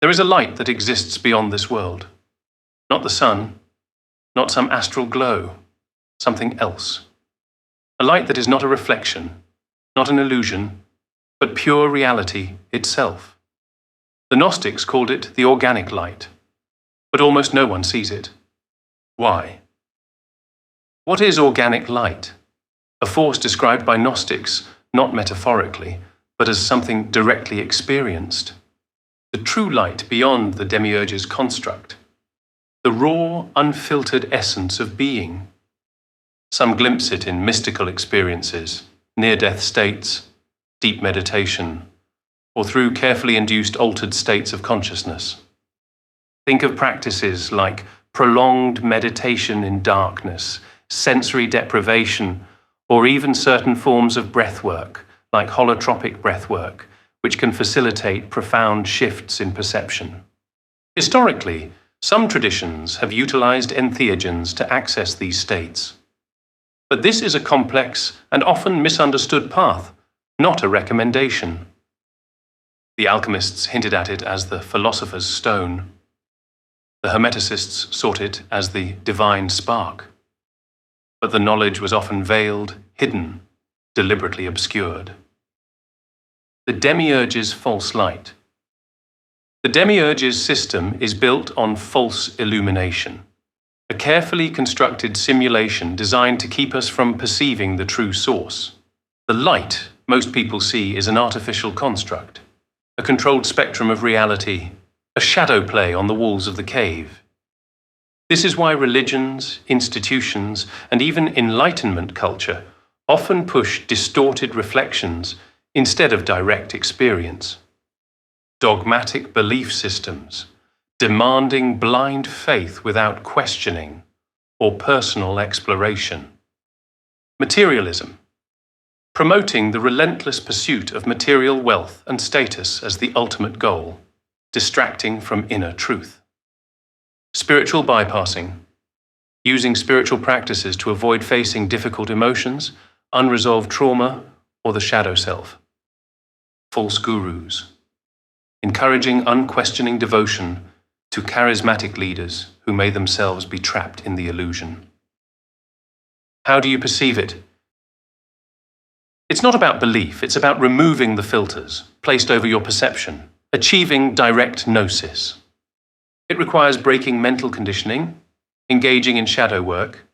There is a light that exists beyond this world. Not the sun, not some astral glow, something else. A light that is not a reflection, not an illusion, but pure reality itself. The Gnostics called it the organic light, but almost no one sees it. Why? What is organic light? A force described by Gnostics not metaphorically, but as something directly experienced. The true light beyond the Demiurge's construct. The raw, unfiltered essence of being. Some glimpse it in mystical experiences, near-death states, deep meditation, or through carefully induced altered states of consciousness. Think of practices like prolonged meditation in darkness, sensory deprivation, or even certain forms of breath work, like holotropic breath work, which can facilitate profound shifts in perception. Historically, some traditions have utilized entheogens to access these states. But this is a complex and often misunderstood path, not a recommendation. The alchemists hinted at it as the philosopher's stone. The Hermeticists sought it as the divine spark. But the knowledge was often veiled, hidden, deliberately obscured. The Demiurge's false light. The Demiurge's system is built on false illumination, a carefully constructed simulation designed to keep us from perceiving the true source. The light most people see is an artificial construct, a controlled spectrum of reality, a shadow play on the walls of the cave. This is why religions, institutions, and even Enlightenment culture often push distorted reflections instead of direct experience. Dogmatic belief systems, demanding blind faith without questioning or personal exploration. Materialism, promoting the relentless pursuit of material wealth and status as the ultimate goal, distracting from inner truth. Spiritual bypassing, using spiritual practices to avoid facing difficult emotions, unresolved trauma, or the shadow self. False gurus, encouraging unquestioning devotion to charismatic leaders who may themselves be trapped in the illusion. How do you perceive it? It's not about belief, it's about removing the filters placed over your perception, achieving direct gnosis. It requires breaking mental conditioning, engaging in shadow work,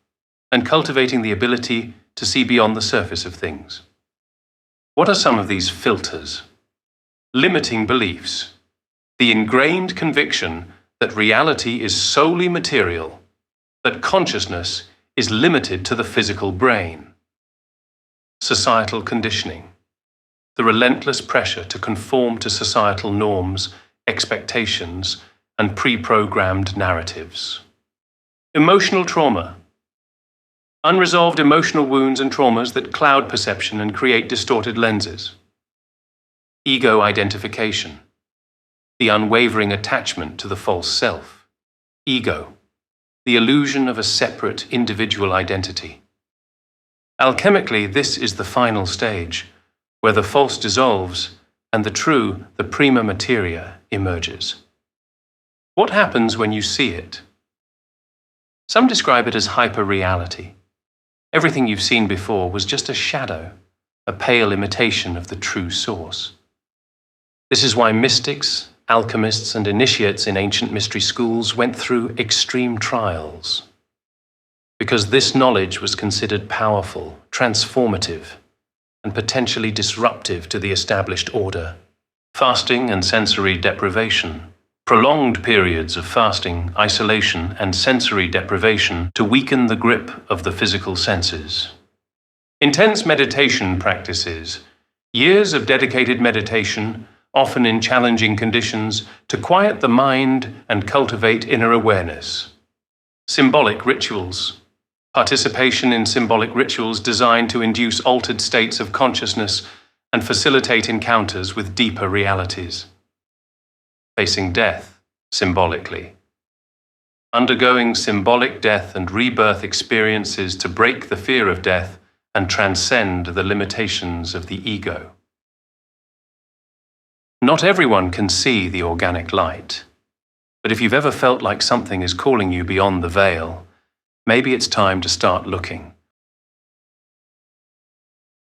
and cultivating the ability to see beyond the surface of things. What are some of these filters? Limiting beliefs, the ingrained conviction that reality is solely material, that consciousness is limited to the physical brain. Societal conditioning, the relentless pressure to conform to societal norms, expectations, and pre-programmed narratives. Emotional trauma, unresolved emotional wounds and traumas that cloud perception and create distorted lenses. Ego identification, the unwavering attachment to the false self. Ego, the illusion of a separate individual identity. Alchemically, this is the final stage, where the false dissolves and the true, the prima materia, emerges. What happens when you see it? Some describe it as hyperreality. Everything you've seen before was just a shadow, a pale imitation of the true source. This is why mystics, alchemists, and initiates in ancient mystery schools went through extreme trials. Because this knowledge was considered powerful, transformative, and potentially disruptive to the established order. Fasting and sensory deprivation. Prolonged periods of fasting, isolation, and sensory deprivation to weaken the grip of the physical senses. Intense meditation practices. Years of dedicated meditation, often in challenging conditions, to quiet the mind and cultivate inner awareness. Symbolic rituals. Participation in symbolic rituals designed to induce altered states of consciousness and facilitate encounters with deeper realities. Facing death symbolically. Undergoing symbolic death and rebirth experiences to break the fear of death and transcend the limitations of the ego. Not everyone can see the organic light, but if you've ever felt like something is calling you beyond the veil, maybe it's time to start looking.